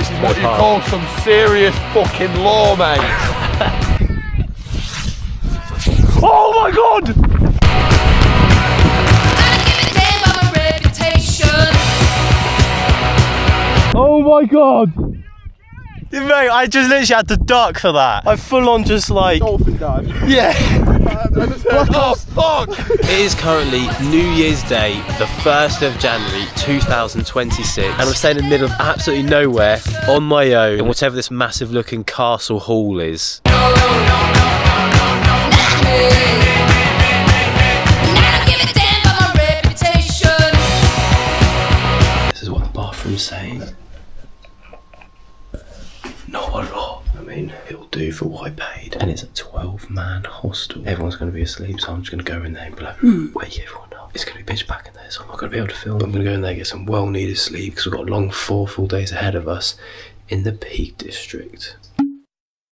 This is what you call some serious fucking law, mate. Oh my god! Oh my god! Mate, I just literally had to duck for that. I full on just like... Dolphin dive. Yeah. Oh fuck! It is currently New Year's Day, the 1st of January 2026, and I'm staying in the middle of absolutely nowhere on my own in whatever this massive looking castle hall is. This is what the bathroom's saying. Not a lot. I mean, it'll do for what I paid. And it's a 12-man hostel. Everyone's going to be asleep, so I'm just going to go in there and be like, wake everyone up. It's going to be pitch black in there, so I'm not going to be able to film. But I'm going to go in there and get some well-needed sleep, because we've got a long 4 full days ahead of us in the Peak District.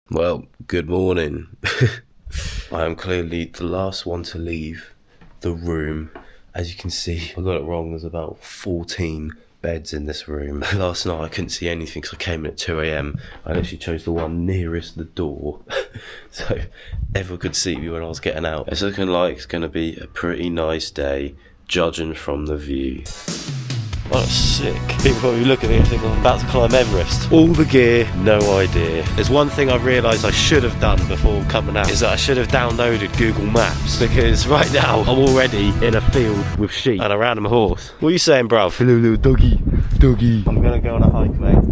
Well, good morning. I am clearly the last one to leave the room. As you can see, I got it wrong. There's about 14 beds in this room. Last night I couldn't see anything because I came in at 2 AM. I literally chose the one nearest the door so everyone could see me when I was getting out. It's looking like it's going to be a pretty nice day, judging from the view. Oh, that's sick. People probably look at me and think I'm about to climb Everest. All the gear, no idea. There's one thing I realised I should have done before coming out, is that I should have downloaded Google Maps, because right now I'm already in a field with sheep and a random horse. What are you saying, bruv? Hello, little doggy. Doggy. I'm gonna go on a hike, mate.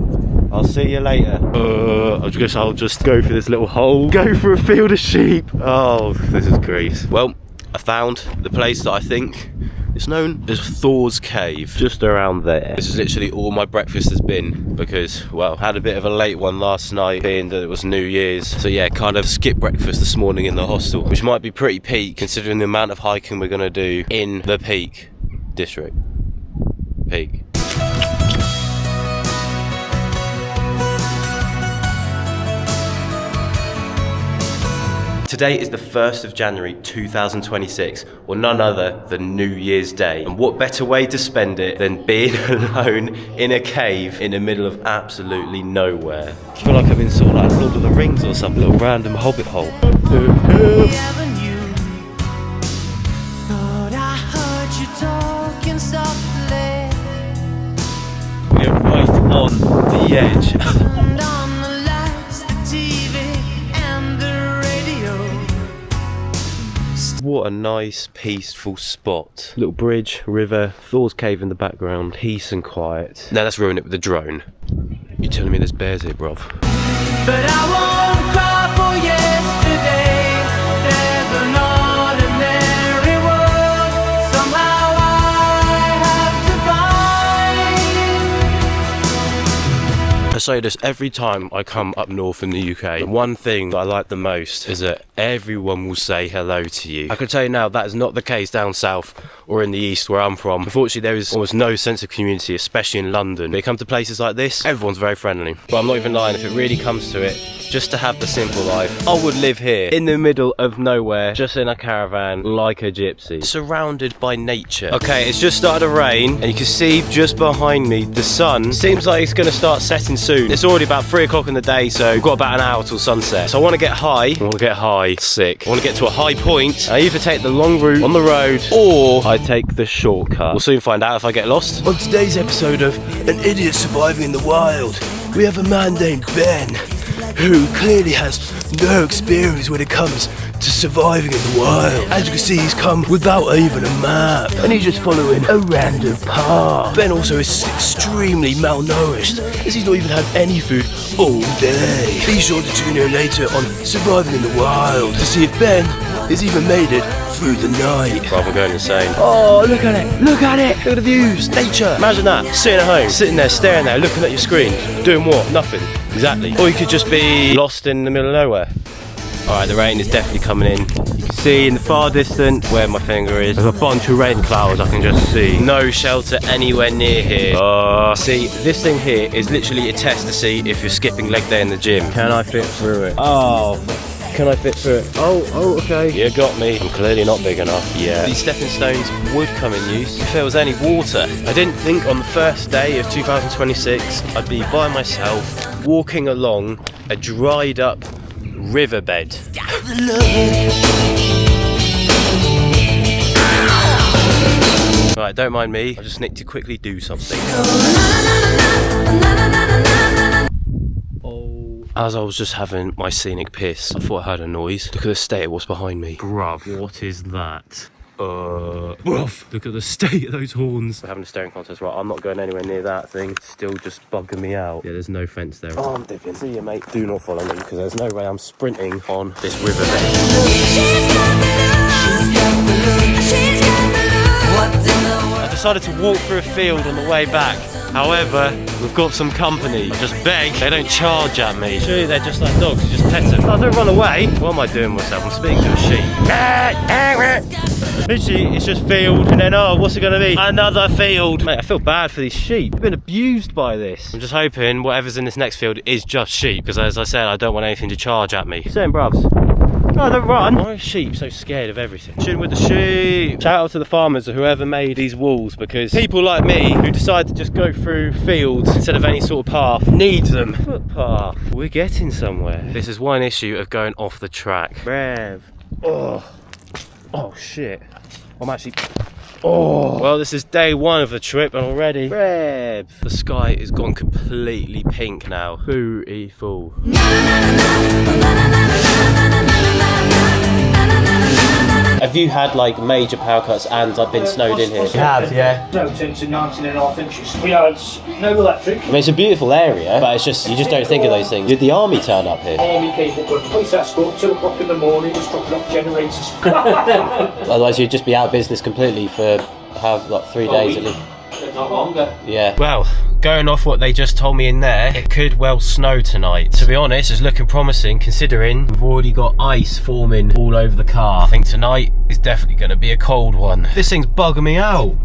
I'll see you later. I'll just go for this little hole, go for a field of sheep. Oh, this is great. Well, I found the place that I think it's known as Thor's Cave, just around there. This is literally all my breakfast has been, because, well, had a bit of a late one last night, being that it was New Year's. So yeah, kind of skipped breakfast this morning in the hostel, which might be pretty peak, considering the amount of hiking we're gonna do in the Peak District. Peak. Today is the 1st of January 2026, or none other than New Year's Day. And what better way to spend it than being alone in a cave in the middle of absolutely nowhere. I feel like I'm in sort of like Lord of the Rings or some little random hobbit hole. We're right on the edge. What a nice, peaceful spot. Little bridge, river, Thor's Cave in the background. Peace and quiet. Now let's ruin it with the drone. You telling me there's bears here, bruv? But I won't cry for yesterday. There's an ordinary world. Somehow I have to find. I say this every time I come up north in the UK. The one thing that I like the most is that everyone will say hello to you. I can tell you now that is not the case down south or in the east where I'm from. Unfortunately, there is almost no sense of community, especially in London. When you come to places like this, everyone's very friendly. But I'm not even lying, if it really comes to it, just to have the simple life, I would live here in the middle of nowhere, just in a caravan like a gypsy, surrounded by nature. Okay, it's just started to rain, and you can see just behind me the sun seems like it's going to start setting soon. It's already about 3 o'clock in the day, so we've got about an hour till sunset. So I want to get high. Sick. I want to get to a high point. I either take the long route on the road, or I take the shortcut. We'll soon find out if I get lost. On today's episode of An Idiot Surviving in the Wild, we have a man named Ben, who clearly has no experience when it comes to surviving in the wild. As you can see, he's come without even a map, and he's just following a random path. Ben also is extremely malnourished, as he's not even had any food all day. Be sure to tune in later on Surviving in the Wild to see if Ben has even made it through the night. Rather going insane. Oh, look at it! Look at it! Look at the views! Nature! Imagine that, sitting at home, sitting there, staring there, looking at your screen, doing what? Nothing. Exactly. Or you could just be lost in the middle of nowhere. Alright, the rain is definitely coming in. You can see in the far distance where my finger is, there's a bunch of rain clouds I can just see. No shelter anywhere near here. See, this thing here is literally a test to see if you're skipping leg day in the gym. Can I fit through it? Oh, for Can I fit through it? Oh, okay. You got me. I'm clearly not big enough. Yeah. These stepping stones would come in use if there was any water. I didn't think on the first day of 2026 I'd be by myself walking along a dried up riverbed. Right, don't mind me. I just need to quickly do something. As I was just having my scenic piss, I thought I heard a noise. Look at the state of what's behind me. Bruv, what is that? Bruv, look at the state of those horns. We're having a staring contest, right? I'm not going anywhere near that thing. It's still just bugging me out. Yeah, there's no fence there. Oh, I'm dipping. See you, mate. Do not follow me, because there's no way I'm sprinting on this riverbed. I decided to walk through a field on the way back. However, we've got some company. I just beg they don't charge at me. Surely they're just like dogs, you just pet them. Oh, don't run away. What am I doing myself? I'm speaking to a sheep. Literally, it's just field, and then, oh, what's it gonna be? Another field. Mate, I feel bad for these sheep. I've been abused by this. I'm just hoping whatever's in this next field is just sheep, because as I said, I don't want anything to charge at me. Same, bruvs. No, don't run. Why are sheep so scared of everything? Shooting with the sheep. Shout out to the farmers or whoever made these walls, because people like me who decide to just go through fields instead of any sort of path needs them. Footpath. We're getting somewhere. This is one issue of going off the track. Rev. Oh shit. I'm actually... Oh, well, this is day one of the trip and already... Rev. The sky has gone completely pink now. Beautiful. Have you had like major power cuts and I've been snowed in here? You have, yeah. No, since 19.5 inches. We had no electric. I mean, it's a beautiful area, but it's just, you just don't think of those things. Did the army turn up here? Army came up with police escort, 2 o'clock in the morning, just dropping off generators. Otherwise you'd just be out of business completely for like 3 days at least. If not longer. Yeah. Well, going off what they just told me in there, it could well snow tonight. To be honest, it's looking promising considering we've already got ice forming all over the car. I think tonight is definitely going to be a cold one. This thing's bugging me out.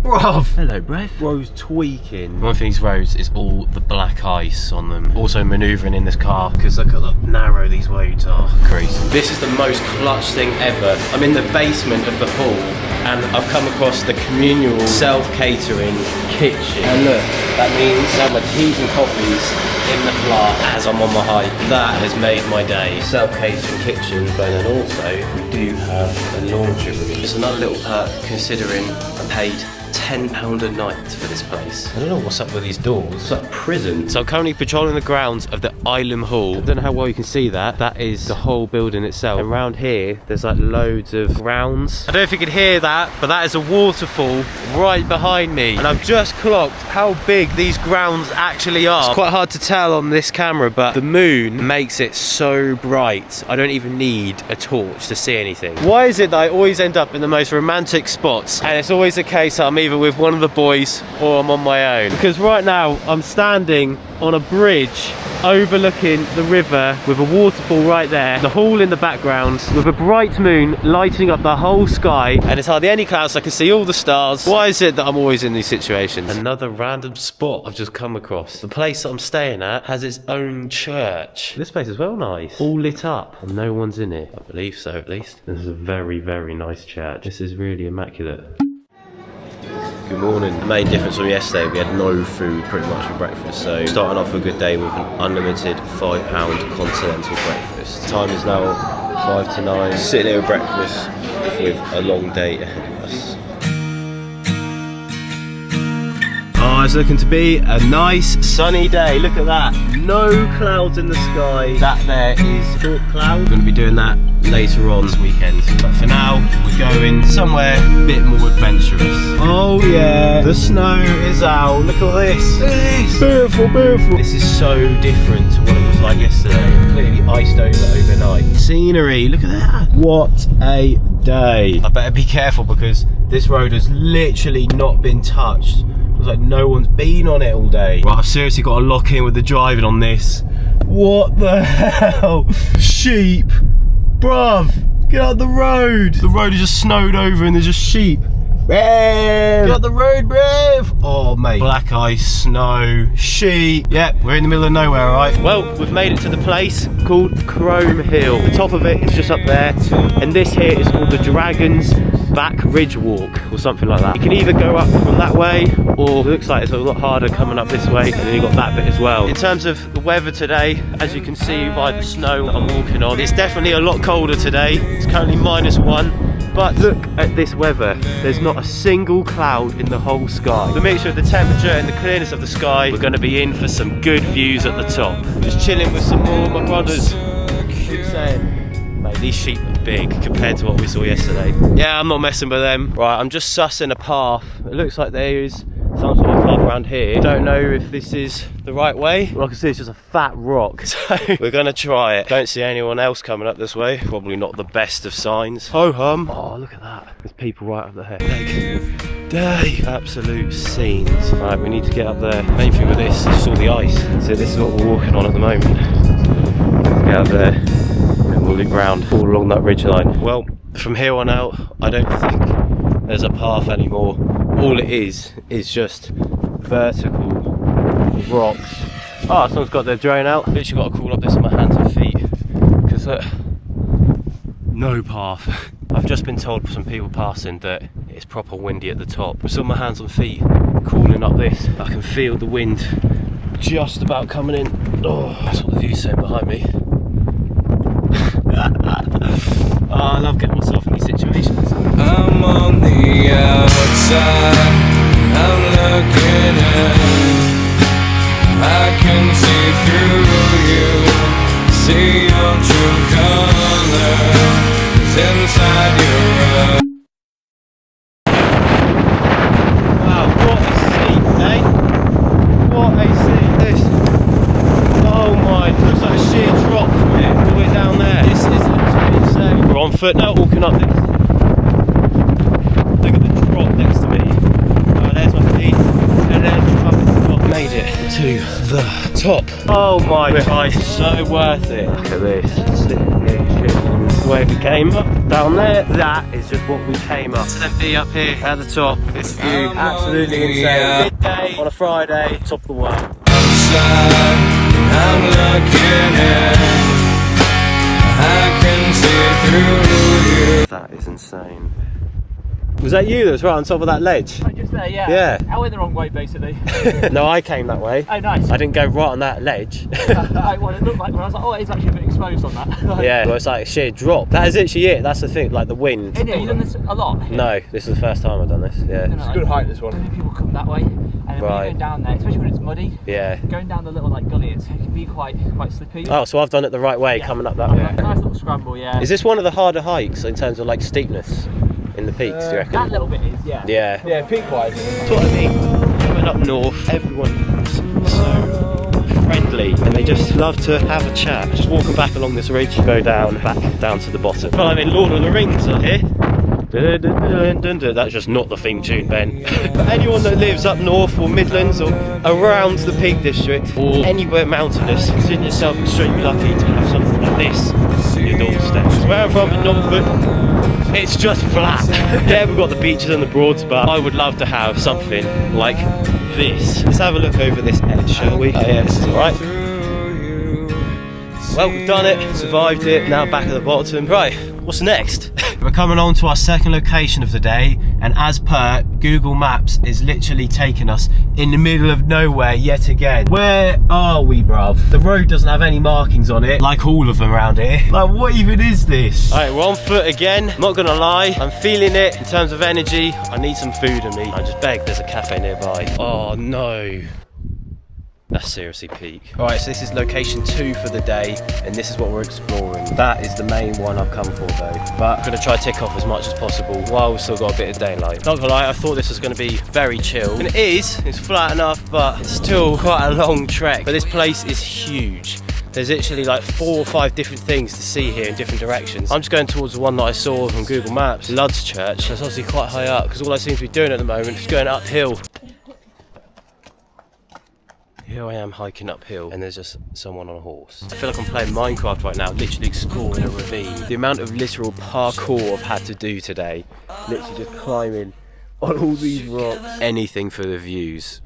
Bruv. Hello, breath. Road's tweaking. One of these roads is all the black ice on them. Also manoeuvring in this car because look at how narrow these roads are. Crazy. This is the most clutch thing ever. I'm in the basement of the hall and I've come across the communal self-catering kitchen. And look, that means I have my teas and coffees in the flat as I'm on my hike. That has made my day. Self-catering kitchen, but then also we do have a laundry room. It's another little perk considering I paid £10 a night for this place. I don't know what's up with these doors. It's like prison. So I'm currently patrolling the grounds of the Ilam Hall. I don't know how well you can see that. That is the whole building itself. And around here, there's like loads of grounds. I don't know if you can hear that, but that is a waterfall right behind me. And I've just clocked how big these grounds actually are. It's quite hard to tell on this camera, but the moon makes it so bright. I don't even need a torch to see anything. Why is it that I always end up in the most romantic spots? And it's always the case that I'm either with one of the boys or I'm on my own. Because right now I'm standing on a bridge overlooking the river with a waterfall right there, the hall in the background, with a bright moon lighting up the whole sky, and it's hardly any clouds so I can see all the stars. Why is it that I'm always in these situations? Another random spot I've just come across. The place that I'm staying at has its own church. This place is well nice, all lit up, and no one's in it. I believe so, at least. This is a very, very nice church. This is really immaculate. Good morning. The main difference from yesterday, we had no food pretty much for breakfast, so starting off a good day with an unlimited £5 continental breakfast. Time is now 5 to 9. Sitting here with breakfast with a long day ahead of us. Oh, it's looking to be a nice sunny day. Look at that. No clouds in the sky. That there is short cloud. We're going to be doing that later on this weekend. But for now, we're going somewhere a bit more adventurous. Oh yeah, the snow is out. Look at this. It's beautiful, beautiful. This is so different to what it was like yesterday. Completely iced over overnight. Scenery, look at that. What a day. I better be careful because this road has literally not been touched. It's like no one's been on it all day. Right, I've seriously got to lock in with the driving on this. What the hell? Sheep. Bruv, get out the road. The road is just snowed over and there's just sheep Got the road, Rev! Oh, mate. Black ice, snow, sheet. Yep, we're in the middle of nowhere, alright? Well, we've made it to the place called Crome Hill. The top of it is just up there, and this here is called the Dragon's Back Ridge Walk, or something like that. You can either go up from that way, or it looks like it's a lot harder coming up this way, and then you've got that bit as well. In terms of the weather today, as you can see by the snow that I'm walking on, it's definitely a lot colder today. It's currently -1. But look at this weather. There's not a single cloud in the whole sky. The mixture of the temperature and the clearness of the sky, we're going to be in for some good views at the top. Just chilling with some more of my brothers. Keep saying, mate, these sheep are big compared to what we saw yesterday. Yeah, I'm not messing with them. Right, I'm just sussing a path. It looks like there is some sort of path around here. Don't know if this is the right way. All I can see is just a fat rock. So we're gonna try it. Don't see anyone else coming up this way. Probably not the best of signs. Ho hum. Oh, look at that. There's people right up there. Day. Absolute scenes. Right, we need to get up there. Main thing with this is just all the ice. So this is what we're walking on at the moment. Let's get up there and we'll loop round all along that ridge line. Well, from here on out, I don't think there's a path anymore. All it is just vertical rocks. Oh, someone's got their drone out. Literally got to crawl up this on my hands and feet because no path. I've just been told by some people passing that it's proper windy at the top. I'm still on my hands and feet crawling up this. I can feel the wind just about coming in. Oh, that's what the view's saying behind me. Oh, I love getting myself in these situations. I'm on the outside, I'm looking in. I can see through you, see your true colors inside your eyes. Wow, what a scene, eh? What a scene. This, oh my, it looks like a sheer drop from here all the way down there. This is literally insane. We're on foot now, walking up this. Look at the drop next to me. Oh, there's my feet. And then up at the top. Made it to the top. Oh my god, so worth it. Look at this. Sitting here, shit. This is where we came up. Down there, that is just what we came up. To then be up here at the top. This view, absolutely insane. Midday on a Friday, top of the world. Outside, I'm looking in. I can see through you. That is insane. Was that you that was right on top of that ledge? Right just there, yeah. Yeah. I went the wrong way, basically. No, I came that way. Oh, nice. I didn't go right on that ledge. Well, it looked like when I was like, oh, it's actually a bit exposed on that. Yeah, well, it's like a sheer drop. That is literally it. That's the thing, like the wind. Isn't it? You've done this a lot? No, this is the first time I've done this. Yeah. It's a good height, this one. So many people come that way, and then when Right. you're going down there, especially when it's muddy, Yeah. going down the little like gully, it can be quite slippy. Oh, so I've done it the right way, Yeah. coming up that way. Nice little scramble, yeah. Is this one of the harder hikes in terms of like steepness in the peaks, do you reckon? That little bit is, yeah. Yeah. Yeah, peak-wise. That's what I mean. Coming up north, everyone's so friendly and they just love to have a chat. Just walking back along this ridge, go down, back down to the bottom. Well, I'm in Lord of the Rings up here. That's just not the theme tune, Ben. But anyone that lives up north or Midlands or around the Peak District or anywhere mountainous, consider yourself extremely lucky to have something like this on your doorstep. Where I'm from in Norfolk, it's just flat. Yeah, we've got the beaches and the Broads, but I would love to have something like this. Let's have a look over this edge, shall we? Oh yeah, this is alright. Well, we've done it, survived it, now back at the bottom. Right, what's next? We're coming on to our second location of the day, and as per, Google Maps is literally taking us in the middle of nowhere yet again. Where are we, bruv? The road doesn't have any markings on it, like all of them around here. Like, what even is this? Alright, we're on foot again. Not gonna lie, I'm feeling it in terms of energy. I need some food in me. I just begged there's a cafe nearby. Oh no. That's seriously peak. Alright, so this is location 2 for the day, and this is what we're exploring. That is the main one I've come for though. But I'm gonna try to tick off as much as possible while we've still got a bit of daylight. Not gonna lie, I thought this was gonna be very chill. And it is, it's flat enough, but it's still quite a long trek. But this place is huge. There's literally like 4 or 5 different things to see here in different directions. I'm just going towards the one that I saw from Google Maps, Lud's Church. That's obviously quite high up, because all I seem to be doing at the moment is going uphill. Here I am hiking uphill and there's just someone on a horse. I feel like I'm playing Minecraft right now, literally exploring a ravine. The amount of literal parkour I've had to do today, literally just climbing on all these rocks. Anything for the views.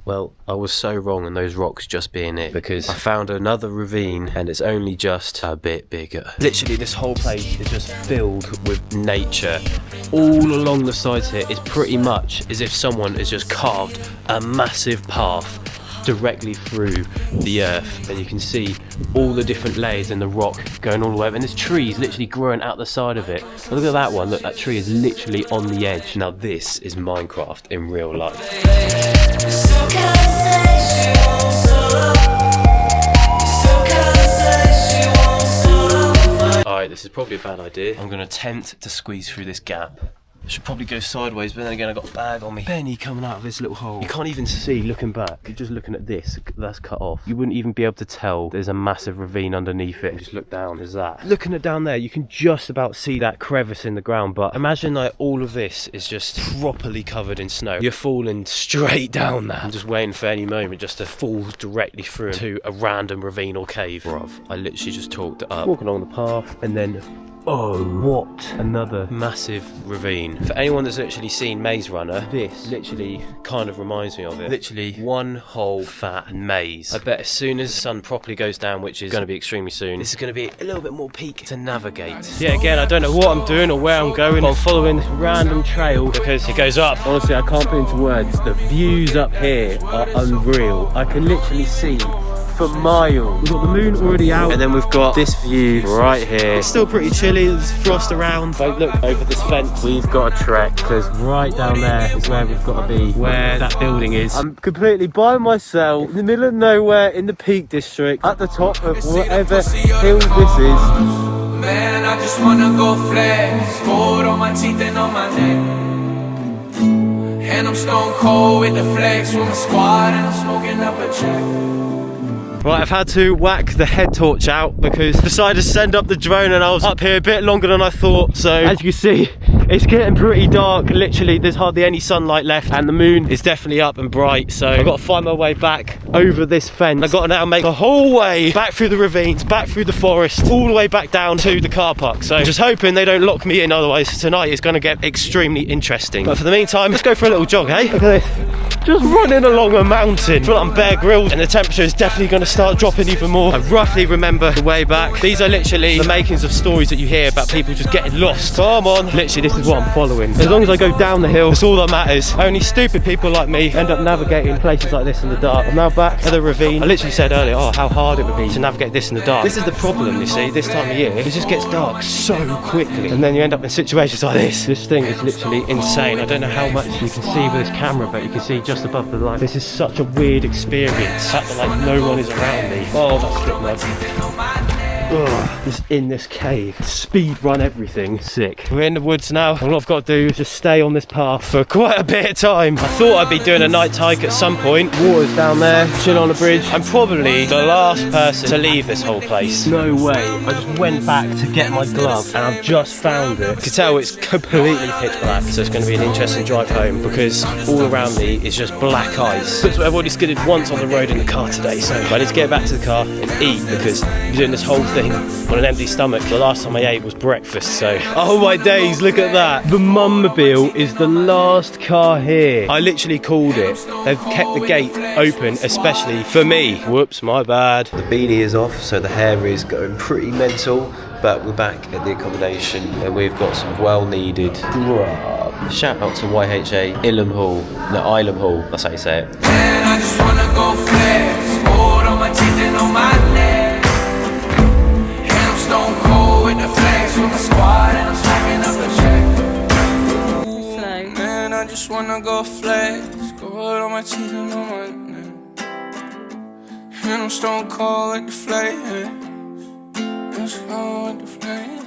Well, I was so wrong on those rocks just being it, because I found another ravine and it's only just a bit bigger. Literally this whole place is just filled with nature. All along the sides here is pretty much as if someone has just carved a massive path directly through the earth, and you can see all the different layers in the rock going all the way up, and there's trees literally growing out the side of it. Look at that one, look, that tree is literally on the edge. Now this is Minecraft in real life. Alright, this is probably a bad idea. I'm gonna attempt to squeeze through this gap. I should probably go sideways, but then again I got a bag on me. Benny coming out of this little hole. You can't even see looking back. You're just looking at this, that's cut off. You wouldn't even be able to tell there's a massive ravine underneath it. Just look down, there's that. Looking at down there, you can just about see that crevice in the ground, but imagine like all of this is just properly covered in snow. You're falling straight down that. I'm just waiting for any moment just to fall directly through to a random ravine or cave. Bruv, I literally just talked it up. Walking along the path, and then oh, what? Another massive ravine. For anyone that's literally seen Maze Runner, this literally kind of reminds me of it. Literally one whole fat maze. I bet as soon as the sun properly goes down, which is going to be extremely soon, this is going to be a little bit more peak to navigate. Yeah, again, I don't know what I'm doing or where I'm going, but I'm following this random trail because it goes up. Honestly, I can't put into words. The views up here are unreal. I can literally see for miles. We've got the moon already out, and then we've got this view right here. It's still pretty chilly, there's frost around. So look over this fence, we've got a trek, because right down there is where we've got to be, where that building is. I'm completely by myself in the middle of nowhere in the Peak District, at the top of whatever hill this is. Man, I just wanna go flex. Gold on my teeth and on my neck. And I'm stone cold with the flex with my squad, and I'm smoking up a check. Right, I've had to whack the head torch out because I decided to send up the drone, and I was up here a bit longer than I thought. So as you can see, it's getting pretty dark. Literally, there's hardly any sunlight left, and the moon is definitely up and bright. So I've got to find my way back over this fence. I've got to now make the whole way back through the ravines, back through the forest, all the way back down to the car park. So I'm just hoping they don't lock me in, otherwise tonight is going to get extremely interesting. But for the meantime, let's go for a little jog, hey? Look at this. Just running along a mountain. I feel like I'm Bear Grylls, and the temperature is definitely going to start dropping even more. I roughly remember the way back. These are literally the makings of stories that you hear about people just getting lost. Come on. Literally, this is what I'm following. As long as I go down the hill, that's all that matters. Only stupid people like me end up navigating places like this in the dark. I'm now back at the ravine. I literally said earlier, oh, how hard it would be to navigate this in the dark. This is the problem, you see, this time of year. It just gets dark so quickly, and then you end up in situations like this. This thing is literally insane. I don't know how much you can see with this camera, but you can see just above the light. This is such a weird experience. The fact that like no one is around me. Oh, that's slip mud. Just in this cave, speed run everything. Sick. We're in the woods now, and what I've got to do is just stay on this path for quite a bit of time. I thought I'd be doing a night hike at some point. Water's down there, chill on a bridge. I'm probably the last person to leave this whole place. No way. I just went back to get my glove, and I've just found it. You can tell it's completely pitch black, so it's going to be an interesting drive home, because all around me is just black ice. That's what I've already skidded once on the road in the car today, so I need to get back to the car and eat, because I'm doing this whole thing on an empty stomach. The last time I ate was breakfast, so oh my days, look at that. The Mummobile is the last car here. I literally called it. They've kept the gate open especially for me. Whoops, my bad. The beanie is off, so the hair is going pretty mental, but we're back at the accommodation and we've got some well needed grub. Shout out to YHA Ilam Hall. No, Ilam Hall, that's how you say it. Man, I just wanna go flex. Gold on my teeth and on my neck. Stone cold with the flags with my squad, and I'm stacking up a check. Slow. Man, I just wanna go flex. Gold on my teeth and on my neck. And I'm stone cold with the flags. I'm stone cold with the flags.